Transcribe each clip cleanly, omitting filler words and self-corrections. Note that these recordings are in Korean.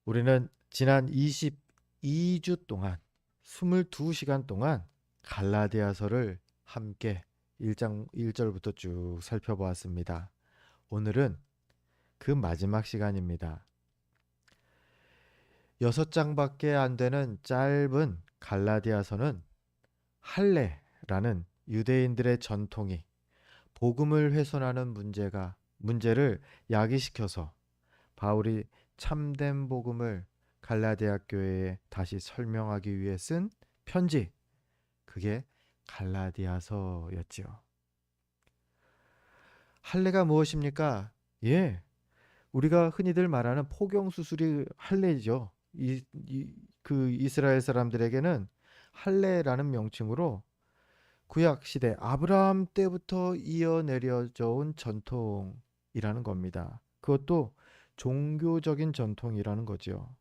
우리는 지난 22주 동안 22시간 동안 갈라디아서를 함께 1장 1절부터 쭉 살펴보았습니다. 오늘은 그 마지막 시간입니다. 6장밖에 안 되는 짧은 갈라디아서는 할례라는 유대인들의 전통이 복음을 훼손하는 문제를 야기시켜서 바울이 참된 복음을 갈라디아 교회에 다시 설명하기 위해 쓴 편지, 그게 갈라디아서였지요. 할례가 무엇입니까? 예, 우리가 흔히들 말하는 포경 수술이 할례죠. 그 이스라엘 사람들에게는 할례라는 명칭으로 구약 시대 아브라함 때부터 이어내려져 온 전통이라는 겁니다. 그것도 종교적인 전통이라는 거죠.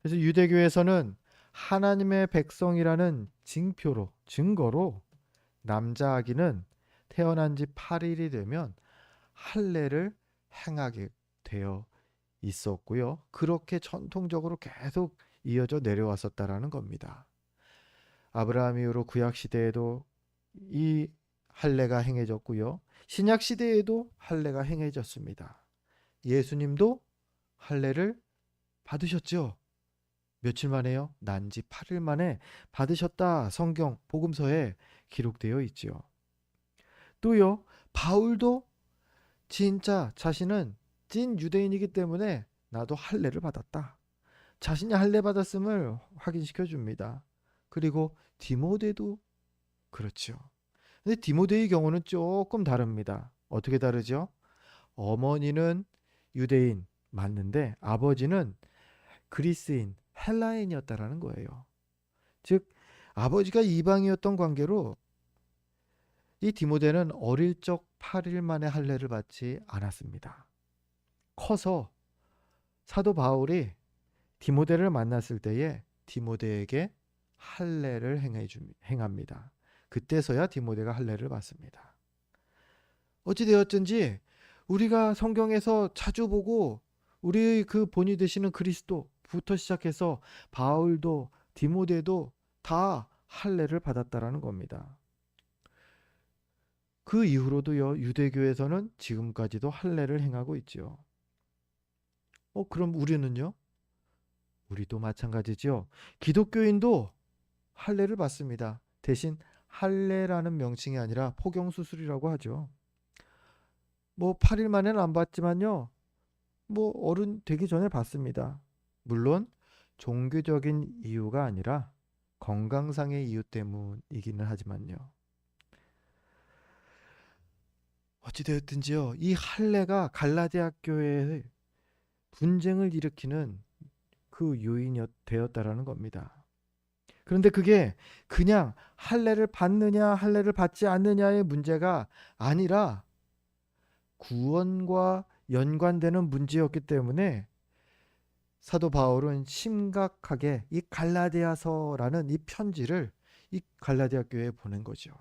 그래서 유대교에서는 하나님의 백성이라는 증거로 남자 아기는 태어난 지 8일이 되면 할례를 행하게 되어 있었고요. 그렇게 전통적으로 계속 이어져 내려왔었다라는 겁니다. 아브라함 이후로 구약 시대에도 이 할례가 행해졌고요. 신약 시대에도 할례가 행해졌습니다. 예수님도 할례를 받으셨죠. 며칠 만에요? 난지 8일 만에 받으셨다. 성경 복음서에 기록되어 있지요. 또요, 바울도 진짜 자신은 찐 유대인이기 때문에 나도 할례를 받았다. 자신이 할례 받았음을 확인시켜 줍니다. 그리고 디모데도 그렇죠. 근데 디모데의 경우는 조금 다릅니다. 어떻게 다르죠? 어머니는 유대인 맞는데 아버지는 그리스인, 헬라인이었다라는 거예요. 즉 아버지가 이방이었던 관계로 이 디모데는 어릴 적 8일 만에 할례를 받지 않았습니다. 커서 사도 바울이 디모데를 만났을 때에 디모데에게 할례를 행합니다. 그때서야 디모데가 할례를 받습니다. 어찌되었든지 우리가 성경에서 자주 보고 우리의 그 본이 되시는 그리스도부터 시작해서 바울도 디모데도 다 할례를 받았다라는 겁니다. 그 이후로도요, 유대교에서는 지금까지도 할례를 행하고 있지요. 그럼 우리는요? 우리도 마찬가지죠. 기독교인도 할례를 받습니다. 대신 할례라는 명칭이 아니라 포경수술이라고 하죠. 8일 만에는 안 받지만요. 어른 되기 전에 받습니다. 물론 종교적인 이유가 아니라 건강상의 이유 때문이기는 하지만요. 어찌되었든지요. 이 할례가 갈라디아 교회의 분쟁을 일으키는 그 요인이 되었다라는 겁니다. 그런데 그게 그냥 할례를 받느냐 할례를 받지 않느냐의 문제가 아니라 구원과 연관되는 문제였기 때문에 사도 바울은 심각하게 이 갈라디아서라는 이 편지를 이 갈라디아 교회에 보낸 거죠.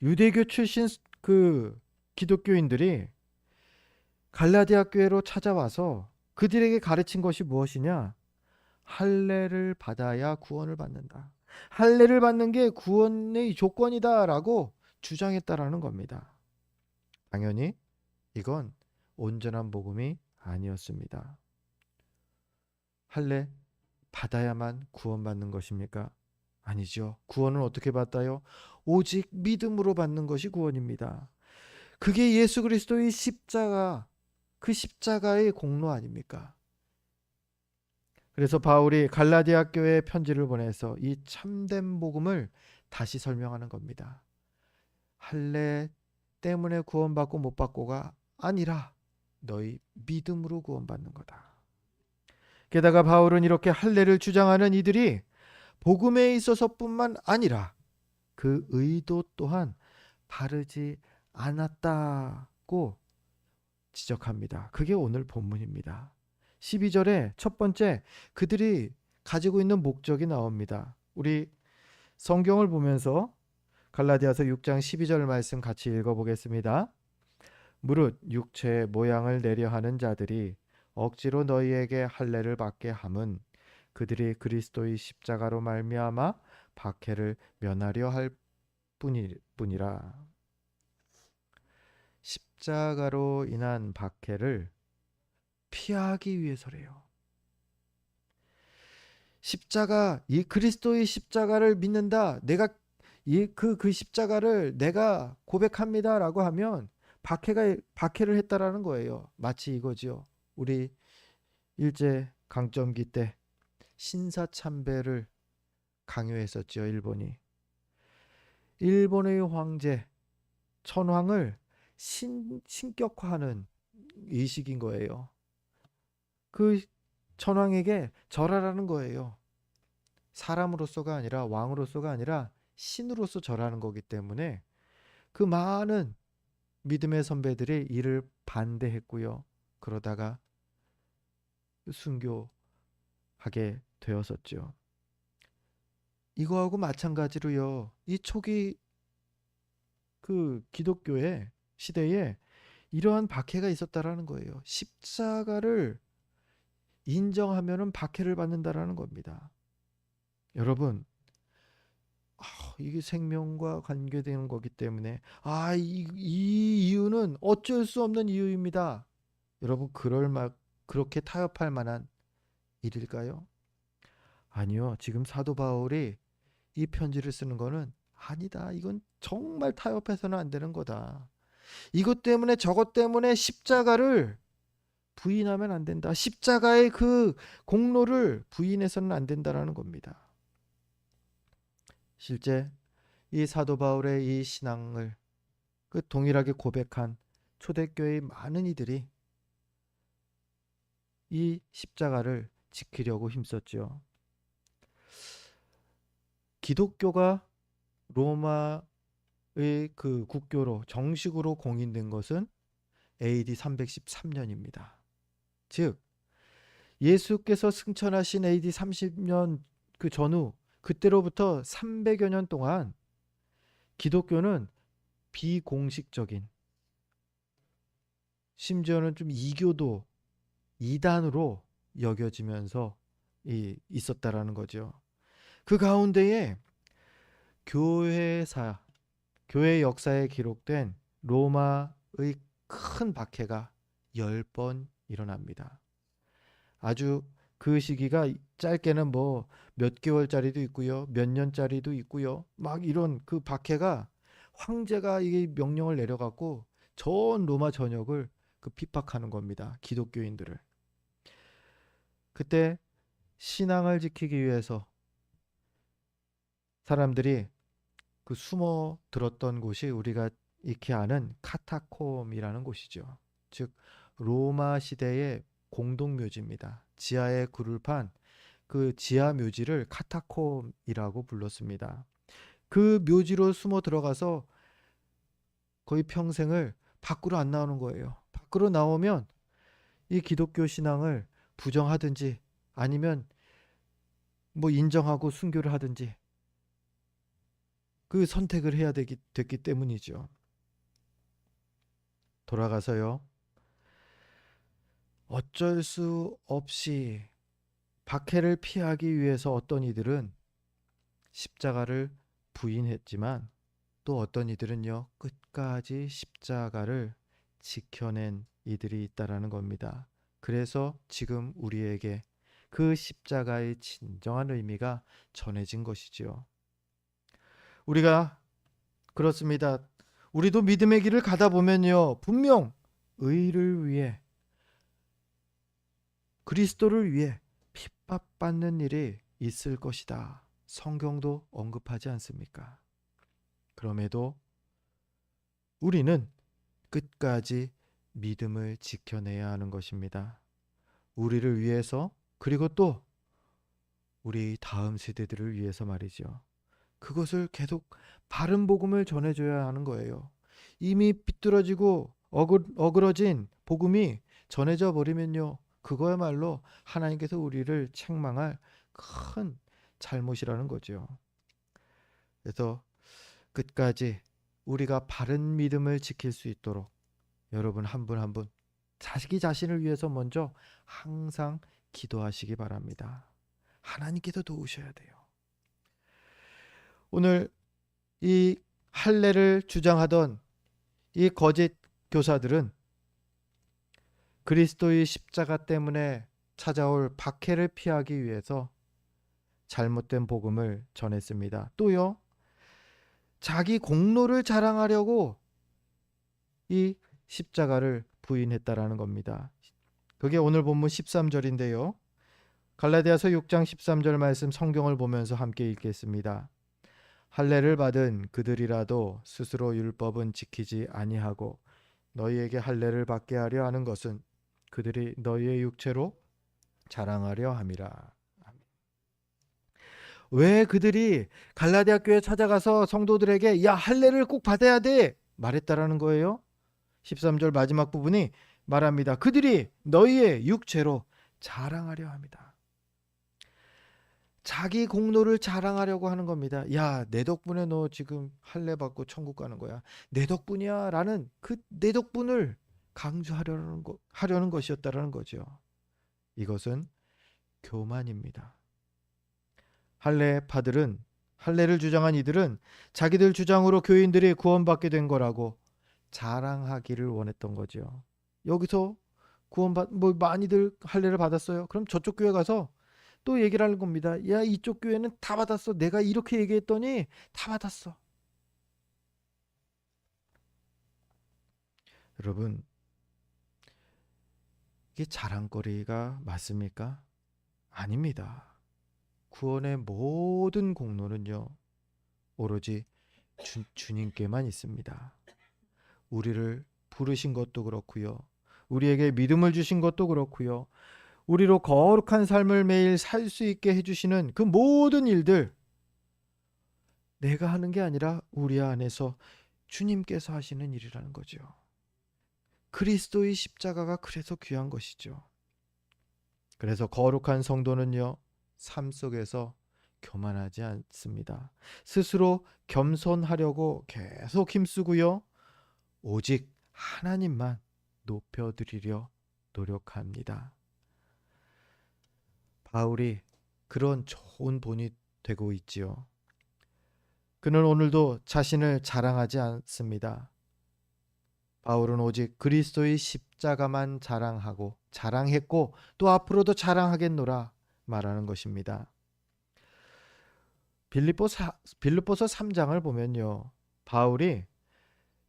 유대교 출신 그 기독교인들이 갈라디아 교회로 찾아와서 그들에게 가르친 것이 무엇이냐? 할례를 받아야 구원을 받는다. 할례를 받는 게 구원의 조건이다라고 주장했다라는 겁니다. 당연히 이건 온전한 복음이 아니었습니다. 할례 받아야만 구원받는 것입니까? 아니죠. 구원은 어떻게 받아요? 오직 믿음으로 받는 것이 구원입니다. 그게 예수 그리스도의 십자가, 그 십자가의 공로 아닙니까? 그래서 바울이 갈라디아 교회에 편지를 보내서 이 참된 복음을 다시 설명하는 겁니다. 할례 때문에 구원받고 못 받고가 아니라 너희 믿음으로 구원받는 거다. 게다가 바울은 이렇게 할례를 주장하는 이들이 복음에 있어서뿐만 아니라 그 의도 또한 바르지 않았다고 지적합니다. 그게 오늘 본문입니다. 12절에 첫 번째 그들이 가지고 있는 목적이 나옵니다. 우리 성경을 보면서 갈라디아서 6장 12절 말씀 같이 읽어보겠습니다. 무릇 육체의 모양을 내려 하는 자들이 억지로 너희에게 할례를 받게 함은 그들이 그리스도의 십자가로 말미암아 박해를 면하려 할 뿐이라. 십자가로 인한 박해를 피하기 위해서래요. 십자가, 이 그리스도의 십자가를 믿는다. 내가 그 십자가를 내가 고백합니다라고 하면 박해를 했다라는 거예요. 마치 이거지요. 우리 일제 강점기 때 신사참배를 강요했었죠, 일본이. 일본의 황제 천황을 신격화하는 의식인 거예요. 그 천황에게 절하라는 거예요. 사람으로서가 아니라 왕으로서가 아니라 신으로서 절하는 거기 때문에 그 많은 믿음의 선배들이 이를 반대했고요. 그러다가 순교하게 되었었죠. 이거하고 마찬가지로요. 이 초기 그 기독교의 시대에 이러한 박해가 있었다라는 거예요. 십자가를 인정하면은 박해를 받는다라는 겁니다. 여러분, 이게 생명과 관계되는 거기 때문에 이 이유는 어쩔 수 없는 이유입니다. 여러분, 그렇게 타협할 만한 일일까요? 아니요. 지금 사도 바울이 이 편지를 쓰는 거는 아니다. 이건 정말 타협해서는 안 되는 거다. 이것 때문에 저것 때문에 십자가를 부인하면 안 된다. 십자가의 그 공로를 부인해서는 안 된다라는 겁니다. 실제 이 사도 바울의 이 신앙을 그 동일하게 고백한 초대교회의 많은 이들이 이 십자가를 지키려고 힘썼죠. 기독교가 로마의 그 국교로 정식으로 공인된 것은 AD 313년입니다. 즉 예수께서 승천하신 AD 30년 그 전후 그때로부터 300여 년 동안 기독교는 비공식적인, 심지어는 좀 이교도 이단으로 여겨지면서 있었다라는 거죠. 그 가운데에 교회 역사에 기록된 로마의 큰 박해가 10번 일어납니다. 아주 그 시기가 짧게는 뭐 몇 개월짜리도 있고요. 몇 년짜리도 있고요. 막 이런 그 박해가 황제가 이게 명령을 내려갖고 전 로마 전역을 그 핍박하는 겁니다. 기독교인들을. 그때 신앙을 지키기 위해서 사람들이 그 숨어 들었던 곳이 우리가 익히 아는 카타콤이라는 곳이죠. 즉 로마 시대의 공동묘지입니다. 지하에 굴을 판 그 지하 묘지를 카타콤이라고 불렀습니다. 그 묘지로 숨어 들어가서 거의 평생을 밖으로 안 나오는 거예요. 밖으로 나오면 이 기독교 신앙을 부정하든지 아니면 뭐 인정하고 순교를 하든지 그 선택을 해야 됐기 때문이죠. 돌아가서요. 어쩔 수 없이 박해를 피하기 위해서 어떤 이들은 십자가를 부인했지만 또 어떤 이들은요, 끝까지 십자가를 지켜낸 이들이 있다라는 겁니다. 그래서 지금 우리에게 그 십자가의 진정한 의미가 전해진 것이지요. 우리가 그렇습니다. 우리도 믿음의 길을 가다 보면요, 분명 의를 위해, 그리스도를 위해 핍박받는 일이 있을 것이다. 성경도 언급하지 않습니까? 그럼에도 우리는 끝까지 믿음을 지켜내야 하는 것입니다. 우리를 위해서, 그리고 또 우리 다음 세대들을 위해서 말이죠. 그것을 계속 바른 복음을 전해줘야 하는 거예요. 이미 비뚤어지고 어그러진 복음이 전해져 버리면요, 그거야말로 하나님께서 우리를 책망할 큰 잘못이라는 거죠. 그래서 끝까지 우리가 바른 믿음을 지킬 수 있도록 여러분 한 분 한 분 자기 자신을 위해서 먼저 항상 기도하시기 바랍니다. 하나님께서 도우셔야 돼요. 오늘 이 할례를 주장하던 이 거짓 교사들은 그리스도의 십자가 때문에 찾아올 박해를 피하기 위해서 잘못된 복음을 전했습니다. 또요, 자기 공로를 자랑하려고 이 십자가를 부인했다라는 겁니다. 그게 오늘 본문 13절인데요. 갈라디아서 6장 13절 말씀 성경을 보면서 함께 읽겠습니다. 할례를 받은 그들이라도 스스로 율법은 지키지 아니하고 너희에게 할례를 받게 하려 하는 것은 그들이 너희의 육체로 자랑하려 함이라. 왜 그들이 갈라디아 교회에 찾아가서 성도들에게 야 할례를 꼭 받아야 돼 말했다라는 거예요? 13절 마지막 부분이 말합니다. 그들이 너희의 육체로 자랑하려 합니다. 자기 공로를 자랑하려고 하는 겁니다. 야, 내 덕분에 너 지금 할례 받고 천국 가는 거야. 내 덕분이야 라는 그 내 덕분을 강조하려는 것이었다라는 거죠. 이것은 교만입니다. 할례를 주장한 이들은 자기들 주장으로 교인들이 구원받게 된 거라고 자랑하기를 원했던 거죠. 여기서 많이들 할례를 받았어요. 그럼 저쪽 교회 가서 또 얘기를 하는 겁니다. 야, 이쪽 교회는 다 받았어. 내가 이렇게 얘기했더니 다 받았어. 여러분, 이게 자랑거리가 맞습니까? 아닙니다. 구원의 모든 공로는요, 오로지 주님께만 있습니다. 우리를 부르신 것도 그렇고요. 우리에게 믿음을 주신 것도 그렇고요. 우리로 거룩한 삶을 매일 살 수 있게 해주시는 그 모든 일들, 내가 하는 게 아니라 우리 안에서 주님께서 하시는 일이라는 거죠. 그리스도의 십자가가 그래서 귀한 것이죠. 그래서 거룩한 성도는요, 삶 속에서 교만하지 않습니다. 스스로 겸손하려고 계속 힘쓰고요, 오직 하나님만 높여드리려 노력합니다. 바울이 그런 좋은 본이 되고 있지요. 그는 오늘도 자신을 자랑하지 않습니다. 바울은 오직 그리스도의 십자가만 자랑했고 또 앞으로도 자랑하겠노라 말하는 것입니다. 빌립보서 3장을 보면요, 바울이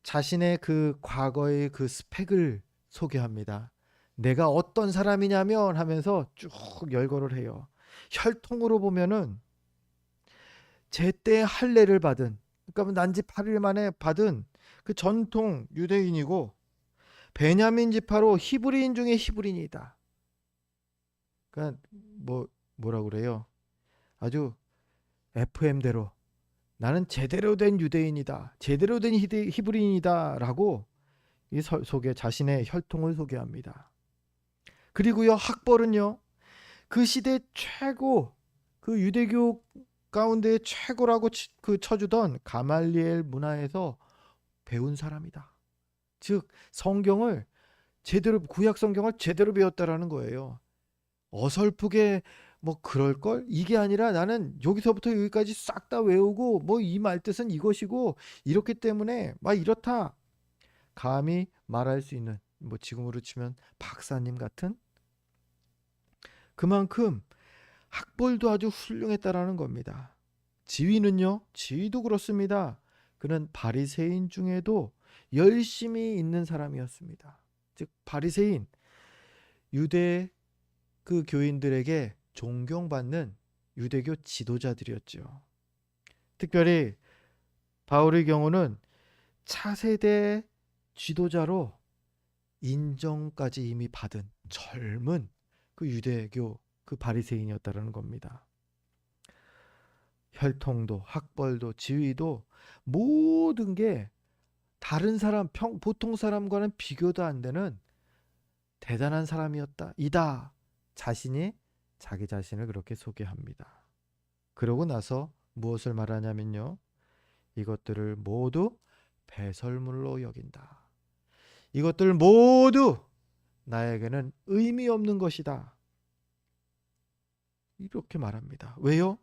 자신의 그 과거의 그 스펙을 소개합니다. 내가 어떤 사람이냐면 하면서 쭉 열거를 해요. 혈통으로 보면은 제때 할례를 받은, 그러니까 난지 8일 만에 받은 그 전통 유대인이고, 베냐민 지파로 히브리인 중에 히브리인이다. 그러니까 뭐라고 그래요? 아주 FM대로 나는 제대로 된 유대인이다, 제대로 된 히브리인이다라고 이 속에 자신의 혈통을 소개합니다. 그리고요, 학벌은요, 그 시대 최고, 그 유대교 가운데 최고라고 쳐주던 가말리엘 문화에서 배운 사람이다. 즉 성경을 제대로, 구약 성경을 제대로 배웠다라는 거예요. 어설프게 그럴걸? 이게 아니라 나는 여기서부터 여기까지 싹 다 외우고 이 말 뜻은 이것이고 이렇기 때문에 이렇다 감히 말할 수 있는, 지금으로 치면 박사님 같은, 그만큼 학벌도 아주 훌륭했다라는 겁니다. 지위도 그렇습니다. 그는 바리새인 중에도 열심히 있는 사람이었습니다. 즉 바리새인, 유대 그 교인들에게 존경받는 유대교 지도자들이었죠. 특별히 바울의 경우는 차세대 지도자로 인정까지 이미 받은 젊은 그 유대교 그 바리새인이었다라는 겁니다. 혈통도 학벌도 지위도 모든 게 다른 사람, 보통 사람과는 비교도 안 되는 대단한 사람이었다. 자신이 자기 자신을 그렇게 소개합니다. 그러고 나서 무엇을 말하냐면요, 이것들을 모두 배설물로 여긴다. 이것들 모두 나에게는 의미 없는 것이다. 이렇게 말합니다. 왜요?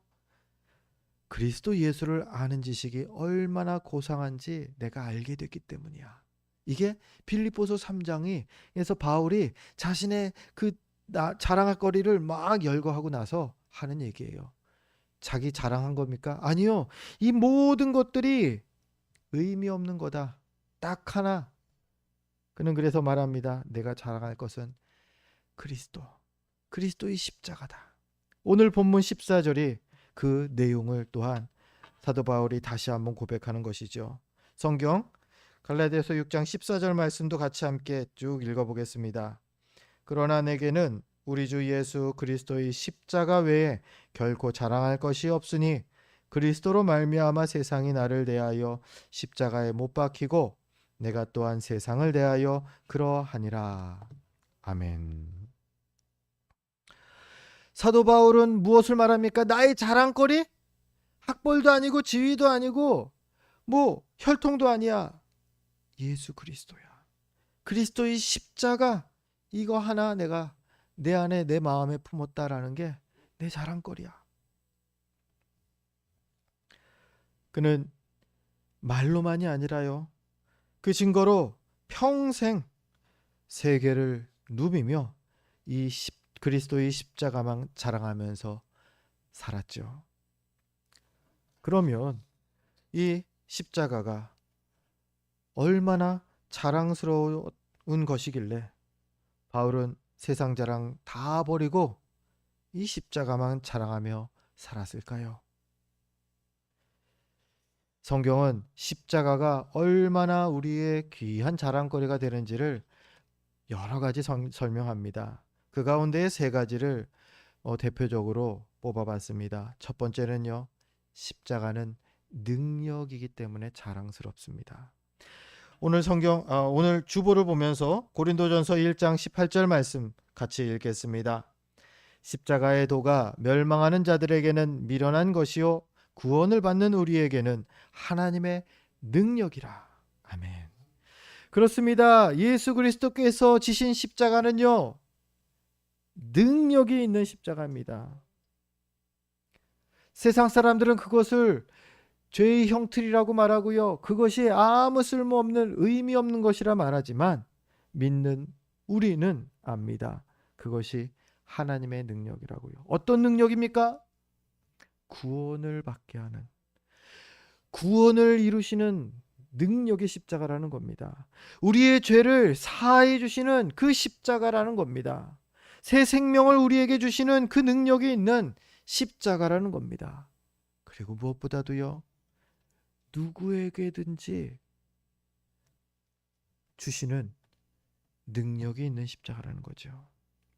그리스도 예수를 아는 지식이 얼마나 고상한지 내가 알게 됐기 때문이야. 이게 빌립보서 3장에서 바울이 자신의 그 자랑할 거리를 막 열거하고 나서 하는 얘기예요. 자기 자랑한 겁니까? 아니요. 이 모든 것들이 의미 없는 거다. 딱 하나. 그는 그래서 말합니다. 내가 자랑할 것은 그리스도의 십자가다. 오늘 본문 14절이 그 내용을 또한 사도 바울이 다시 한번 고백하는 것이죠. 성경 갈라디아서 6장 14절 말씀도 같이 함께 쭉 읽어보겠습니다. 그러나 내게는 우리 주 예수 그리스도의 십자가 외에 결코 자랑할 것이 없으니 그리스도로 말미암아 세상이 나를 대하여 십자가에 못 박히고 내가 또한 세상을 대하여 그러하니라. 아멘. 사도 바울은 무엇을 말합니까? 나의 자랑거리? 학벌도 아니고 지위도 아니고 뭐 혈통도 아니야. 예수 그리스도야. 그리스도의 십자가, 이거 하나 내가 내 안에 내 마음에 품었다라는 게 내 자랑거리야. 그는 말로만이 아니라요, 그 증거로 평생 세계를 누비며 이 그리스도의 십자가만 자랑하면서 살았죠. 그러면 이 십자가가 얼마나 자랑스러운 것이길래 바울은 세상 자랑 다 버리고 이 십자가만 자랑하며 살았을까요? 성경은 십자가가 얼마나 우리의 귀한 자랑거리가 되는지를 여러 가지 설명합니다. 그 가운데 세 가지를 대표적으로 뽑아봤습니다. 첫 번째는요, 십자가는 능력이기 때문에 자랑스럽습니다. 오늘 오늘 주보를 보면서 고린도전서 1장 18절 말씀 같이 읽겠습니다. 십자가의 도가 멸망하는 자들에게는 미련한 것이요 구원을 받는 우리에게는 하나님의 능력이라. 아멘. 그렇습니다. 예수 그리스도께서 지신 십자가는요, 능력이 있는 십자가입니다. 세상 사람들은 그것을 죄의 형틀이라고 말하고요, 그것이 아무 쓸모없는 의미 없는 것이라 말하지만 믿는 우리는 압니다. 그것이 하나님의 능력이라고요. 어떤 능력입니까? 구원을 받게 하는, 구원을 이루시는 능력의 십자가라는 겁니다. 우리의 죄를 사하여 주시는 그 십자가라는 겁니다. 새 생명을 우리에게 주시는 그 능력이 있는 십자가라는 겁니다. 그리고 무엇보다도요, 누구에게든지 주시는 능력이 있는 십자가라는 거죠.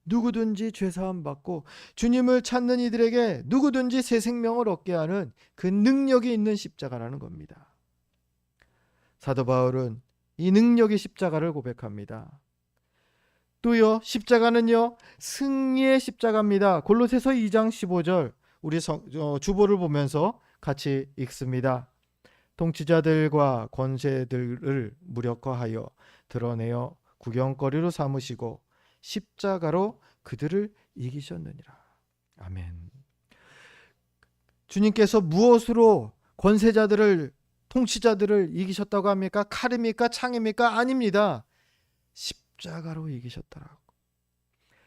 누구든지 죄사함 받고 주님을 찾는 이들에게 누구든지 새 생명을 얻게 하는 그 능력이 있는 십자가라는 겁니다. 사도 바울은 이 능력의 십자가를 고백합니다. 또요, 십자가는요, 승리의 십자가입니다. 골로새서 2장 15절 우리 주보를 보면서 같이 읽습니다. 통치자들과 권세들을 무력화하여 드러내어 구경거리로 삼으시고 십자가로 그들을 이기셨느니라. 아멘. 주님께서 무엇으로 권세자들을, 통치자들을 이기셨다고 합니까? 칼입니까? 창입니까? 아닙니다. 십자가로 이기셨다라고.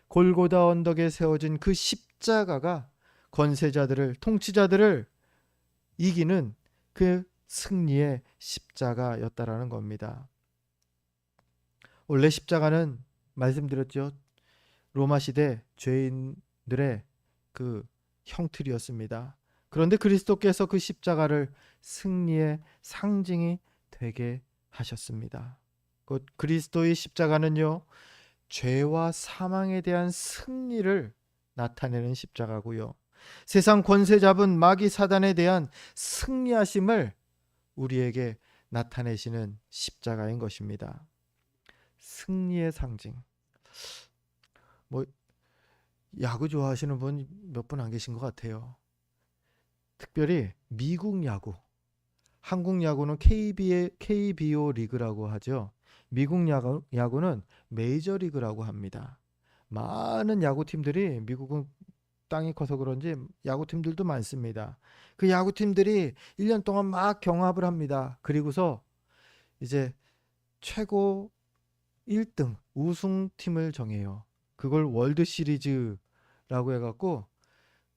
골고다 언덕에 세워진 그 십자가가 권세자들을, 통치자들을 이기는 그 승리의 십자가였다라는 겁니다. 원래 십자가는 말씀드렸죠, 로마 시대 죄인들의 그 형틀이었습니다. 그런데 그리스도께서 그 십자가를 승리의 상징이 되게 하셨습니다. 그 그리스도의 십자가는요, 죄와 사망에 대한 승리를 나타내는 십자가고요, 세상 권세 잡은 마귀 사단에 대한 승리하심을 우리에게 나타내시는 십자가인 것입니다. 승리의 상징. 뭐 야구 좋아하시는 분 몇 분 안 계신 것 같아요. 특별히 미국 야구, 한국 야구는 KBO 리그라고 하죠. 미국 야구는 메이저리그라고 합니다. 많은 야구팀들이 미국은 땅이 커서 그런지 야구팀들도 많습니다. 그 야구팀들이 1년 동안 막 경합을 합니다. 그리고서 이제 최고 1등 우승팀을 정해요. 그걸 월드 시리즈라고 해갖고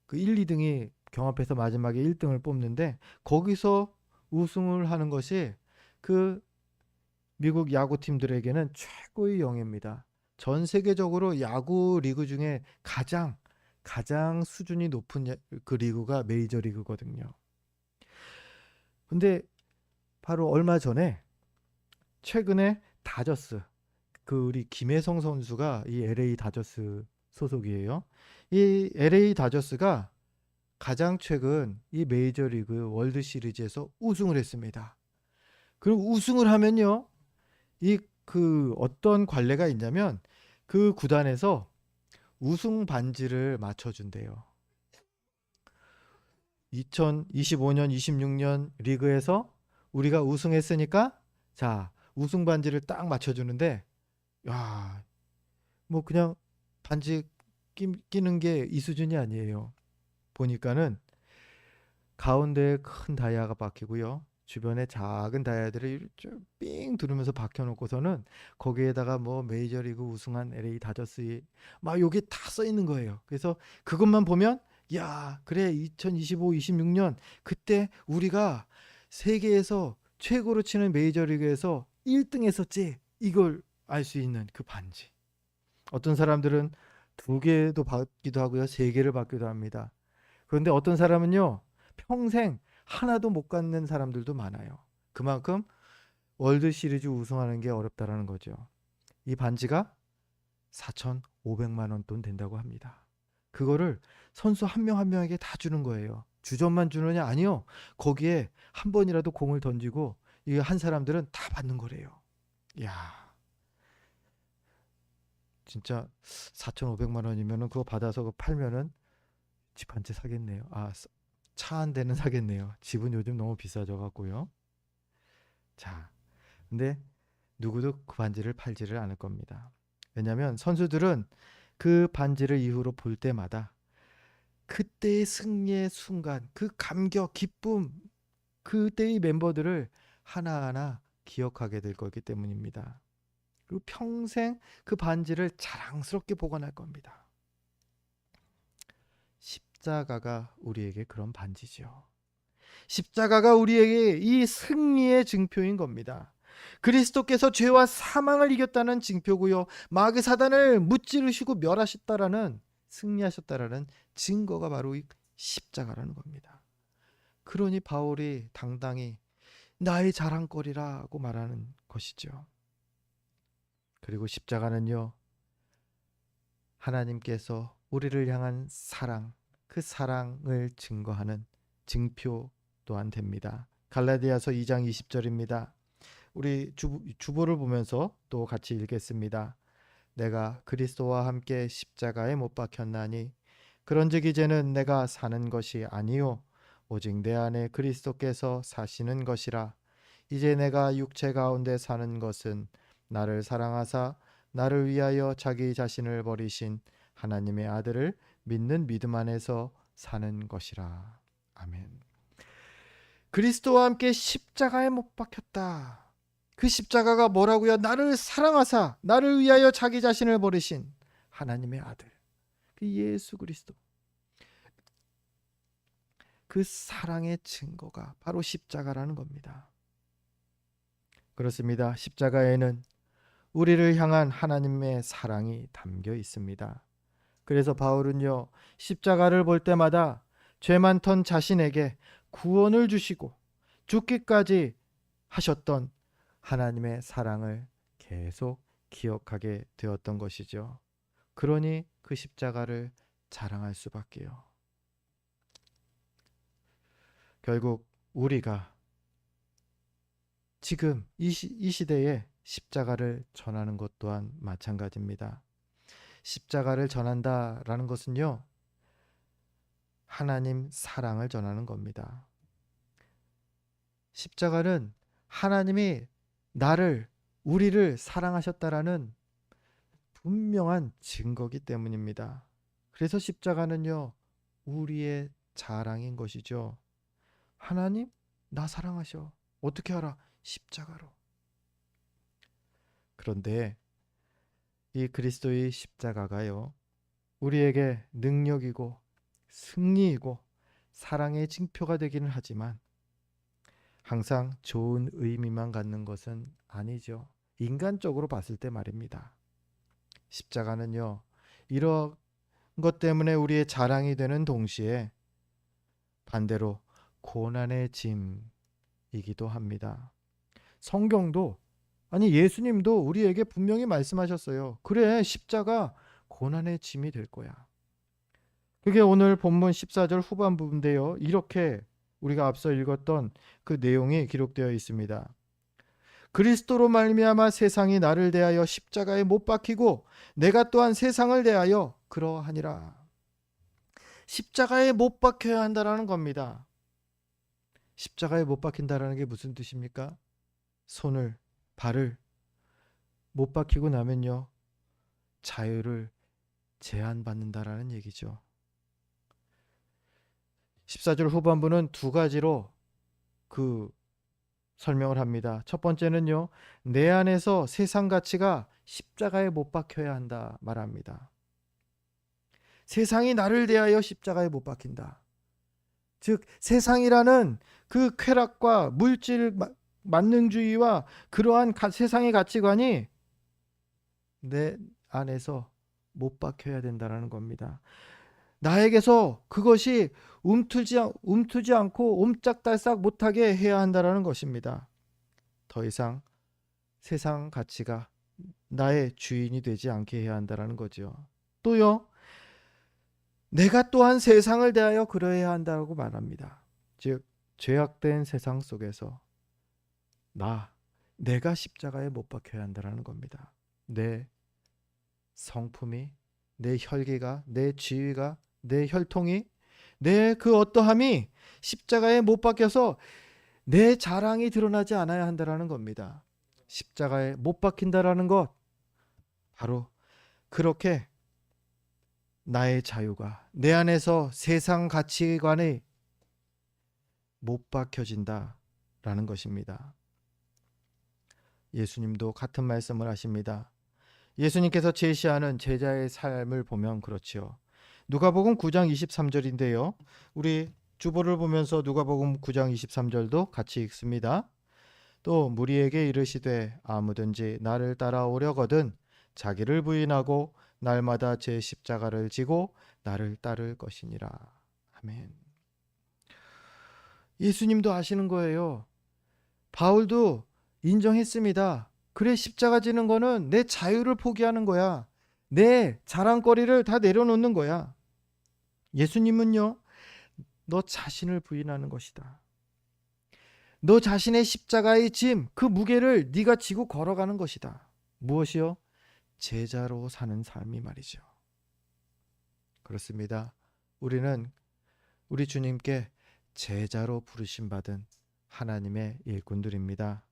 그 1, 2등이 경합해서 마지막에 1등을 뽑는데 거기서 우승을 하는 것이 그 미국 야구팀들에게는 최고의 영예입니다. 전 세계적으로 야구 리그 중에 가장 수준이 높은 그 리그가 메이저 리그거든요. 근데 바로 얼마 전에 최근에 다저스 그 우리 김혜성 선수가 이 LA 다저스 소속이에요. 이 LA 다저스가 가장 최근 이 메이저리그 월드 시리즈에서 우승을 했습니다. 그리고 우승을 하면요. 이 그 어떤 관례가 있냐면 그 구단에서 우승 반지를 맞춰 준대요. 2025년, 26년 리그에서 우리가 우승했으니까 자, 우승 반지를 딱 맞춰 주는데 야, 뭐 그냥 반지 끼는 게 이 수준이 아니에요. 보니까는 가운데에 큰 다이아가 박히고요. 주변에 작은 다이아들을 삥 두르면서 박혀놓고서는 거기에다가 뭐 메이저리그 우승한 LA 다저스 막 여기 다 써 있는 거예요. 그래서 그것만 보면 야 그래 2025, 26년 그때 우리가 세계에서 최고로 치는 메이저리그에서 1등 했었지 이걸 알 수 있는 그 반지. 어떤 사람들은 2개도 받기도 하고요. 3개를 받기도 합니다. 그런데 어떤 사람은요. 평생 하나도 못 갖는 사람들도 많아요. 그만큼 월드 시리즈 우승하는 게 어렵다라는 거죠. 이 반지가 4,500만 원 돈 된다고 합니다. 그거를 선수 한 명 한 명에게 다 주는 거예요. 주전만 주느냐? 아니요. 거기에 한 번이라도 공을 던지고 이 한 사람들은 다 받는 거래요. 야, 진짜 4,500만 원이면은 그거 받아서 그거 팔면은 집 한 채 사겠네요. 아, 차 한 대는 사겠네요. 집은 요즘 너무 비싸져 갖고요. 자, 근데 누구도 그 반지를 팔지를 않을 겁니다. 왜냐하면 선수들은 그 반지를 이후로 볼 때마다 그때의 승리의 순간, 그 감격, 기쁨, 그때의 멤버들을 하나하나 기억하게 될 거기 때문입니다. 그리고 평생 그 반지를 자랑스럽게 보관할 겁니다. 십자가가 우리에게 그런 반지죠. 십자가가 우리에게 이 승리의 증표인 겁니다. 그리스도께서 죄와 사망을 이겼다는 증표고요. 마귀 사단을 무찌르시고 멸하셨다라는 승리하셨다라는 증거가 바로 이 십자가라는 겁니다. 그러니 바울이 당당히 나의 자랑거리라고 말하는 것이죠. 그리고 십자가는요. 하나님께서 우리를 향한 사랑, 그 사랑을 증거하는 증표 또한 됩니다. 갈라디아서 2장 20절입니다. 우리 주보를 보면서 또 같이 읽겠습니다. 내가 그리스도와 함께 십자가에 못 박혔나니 그런즉 이제는 내가 사는 것이 아니요 오직 내 안에 그리스도께서 사시는 것이라. 이제 내가 육체 가운데 사는 것은 나를 사랑하사 나를 위하여 자기 자신을 버리신 하나님의 아들을 믿는 믿음 안에서 사는 것이라. 아멘. 그리스도와 함께 십자가에 못 박혔다. 그 십자가가 뭐라고요? 나를 사랑하사 나를 위하여 자기 자신을 버리신 하나님의 아들 그 예수 그리스도. 그 사랑의 증거가 바로 십자가라는 겁니다. 그렇습니다. 십자가에는 우리를 향한 하나님의 사랑이 담겨 있습니다. 그래서 바울은요, 십자가를 볼 때마다 죄 많던 자신에게 구원을 주시고 죽기까지 하셨던 하나님의 사랑을 계속 기억하게 되었던 것이죠. 그러니 그 십자가를 자랑할 수밖에요. 결국 우리가 지금 이 시대에 십자가를 전하는 것 또한 마찬가지입니다. 십자가를 전한다라는 것은요, 하나님 사랑을 전하는 겁니다. 십자가는 하나님이 나를 우리를 사랑하셨다라는 분명한 증거기 때문입니다. 그래서 십자가는요, 우리의 자랑인 것이죠. 하나님, 나 사랑하셔. 어떻게 알아? 십자가로. 그런데 이 그리스도의 십자가가요, 우리에게 능력이고 승리이고 사랑의 징표가 되기는 하지만 항상 좋은 의미만 갖는 것은 아니죠. 인간적으로 봤을 때 말입니다. 십자가는요, 이런 것 때문에 우리의 자랑이 되는 동시에 반대로 고난의 짐이기도 합니다. 성경도, 아니 예수님도 우리에게 분명히 말씀하셨어요. 그래, 십자가 고난의 짐이 될 거야. 그게 오늘 본문 14절 후반부인데요. 이렇게 우리가 앞서 읽었던 그 내용이 기록되어 있습니다. 그리스도로 말미암아 세상이 나를 대하여 십자가에 못 박히고 내가 또한 세상을 대하여 그러하니라. 십자가에 못 박혀야 한다라는 겁니다. 십자가에 못 박힌다라는 게 무슨 뜻입니까? 손을, 발을 못 박히고 나면요, 자유를 제한받는다라는 얘기죠. 14절 후반부는 두 가지로 그 설명을 합니다. 첫 번째는요, 내 안에서 세상 가치가 십자가에 못 박혀야 한다 말합니다. 세상이 나를 대하여 십자가에 못 박힌다. 즉 세상이라는 그 쾌락과 물질 만능주의와 그러한 세상의 가치관이 내 안에서 못 박혀야 된다는 겁니다. 나에게서 그것이 움트지 않고 옴짝달싹 못하게 해야 한다는 것입니다. 더 이상 세상 가치가 나의 주인이 되지 않게 해야 한다는 거죠. 또요, 내가 또한 세상을 대하여 그러해야 한다고 말합니다. 즉 죄악된 세상 속에서 내가 십자가에 못 박혀야 한다는 겁니다. 내 성품이, 내 혈기가, 내 지위가, 내 혈통이, 내 그 어떠함이 십자가에 못 박혀서 내 자랑이 드러나지 않아야 한다는 겁니다. 십자가에 못 박힌다라는 것, 바로 그렇게 나의 자유가 내 안에서 세상 가치관에 못 박혀진다라는 것입니다. 예수님도 같은 말씀을 하십니다. 예수님께서 제시하는 제자의 삶을 보면 그렇지요. 누가복음 9장 23절인데요. 우리 주보를 보면서 누가복음 9장 23절도 같이 읽습니다. 또 무리에게 이르시되 아무든지 나를 따라오려거든 자기를 부인하고 날마다 제 십자가를 지고 나를 따를 것이니라. 아멘. 예수님도 아시는 거예요. 바울도 인정했습니다. 그래, 십자가 지는 거는 내 자유를 포기하는 거야. 내 자랑거리를 다 내려놓는 거야. 예수님은요, 너 자신을 부인하는 것이다. 너 자신의 십자가의 짐, 그 무게를 네가 지고 걸어가는 것이다. 무엇이요? 제자로 사는 삶이 말이죠. 그렇습니다. 우리는 우리 주님께 제자로 부르심 받은 하나님의 일꾼들입니다.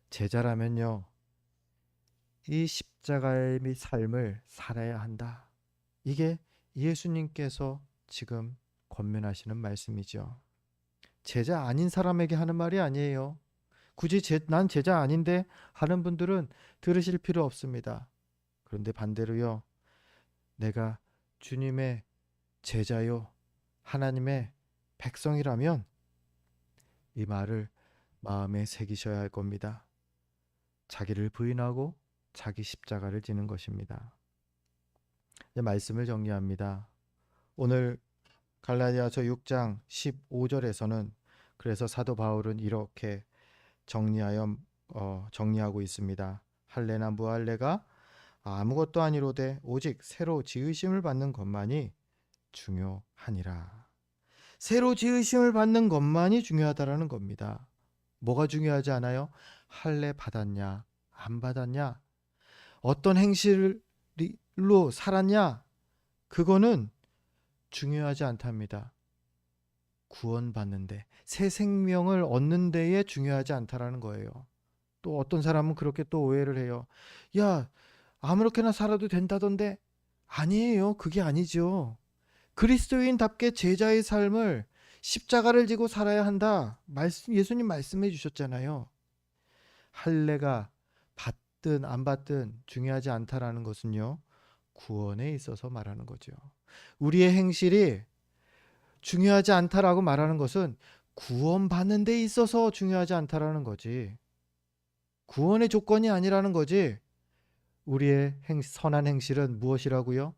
제자라면요, 이 십자가의 삶을 살아야 한다. 이게 예수님께서 지금 권면하시는 말씀이죠. 제자 아닌 사람에게 하는 말이 아니에요. 굳이 난 제자 아닌데 하는 분들은 들으실 필요 없습니다. 그런데 반대로요, 내가 주님의 제자요, 하나님의 백성이라면 이 말을 마음에 새기셔야 할 겁니다. 자기를 부인하고 자기 십자가를 지는 것입니다. 이제 말씀을 정리합니다. 오늘 갈라디아서 6장 15절에서는 그래서 사도 바울은 이렇게 정리하고 있습니다. 할례나 무할례가 아무것도 아니로되 오직 새로 지으심을 받는 것만이 중요하니라. 새로 지으심을 받는 것만이 중요하다라는 겁니다. 뭐가 중요하지 않아요? 할례 받았냐 안 받았냐, 어떤 행실로 살았냐, 그거는 중요하지 않답니다. 구원받는데, 새 생명을 얻는 데에 중요하지 않다라는 거예요. 또 어떤 사람은 그렇게 또 오해를 해요. 야, 아무렇게나 살아도 된다던데? 아니에요. 그게 아니죠. 그리스도인답게 제자의 삶을 십자가를 지고 살아야 한다. 예수님 말씀해 주셨잖아요. 할례가 받든 안 받든 중요하지 않다라는 것은요. 구원에 있어서 말하는 거죠. 우리의 행실이 중요하지 않다라고 말하는 것은 구원받는 데 있어서 중요하지 않다라는 거지. 구원의 조건이 아니라는 거지. 우리의 선한 행실은 무엇이라고요?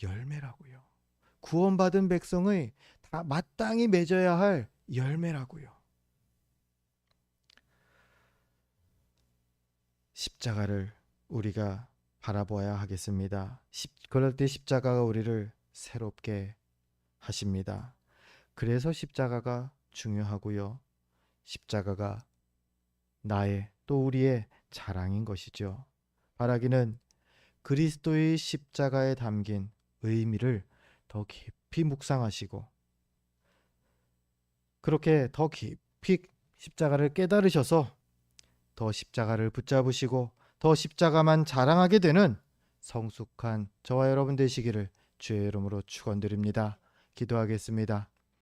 열매라고요. 구원받은 백성의 다 마땅히 맺어야 할 열매라고요. 십자가를 우리가 바라보아야 하겠습니다. 그럴 때 십자가가 우리를 새롭게 하십니다. 그래서 십자가가 중요하고요. 십자가가 나의 또 우리의 자랑인 것이죠. 바라기는 그리스도의 십자가에 담긴 의미를 더 깊이 묵상하시고 그렇게 더 깊이 십자가를 깨달으셔서 더 십자가를 붙잡으시고 더 십자가만 자랑하게 되는 성숙한 저와 여러분 되시기를 주의 이름으로 축원드립니다. 기도하겠습니다.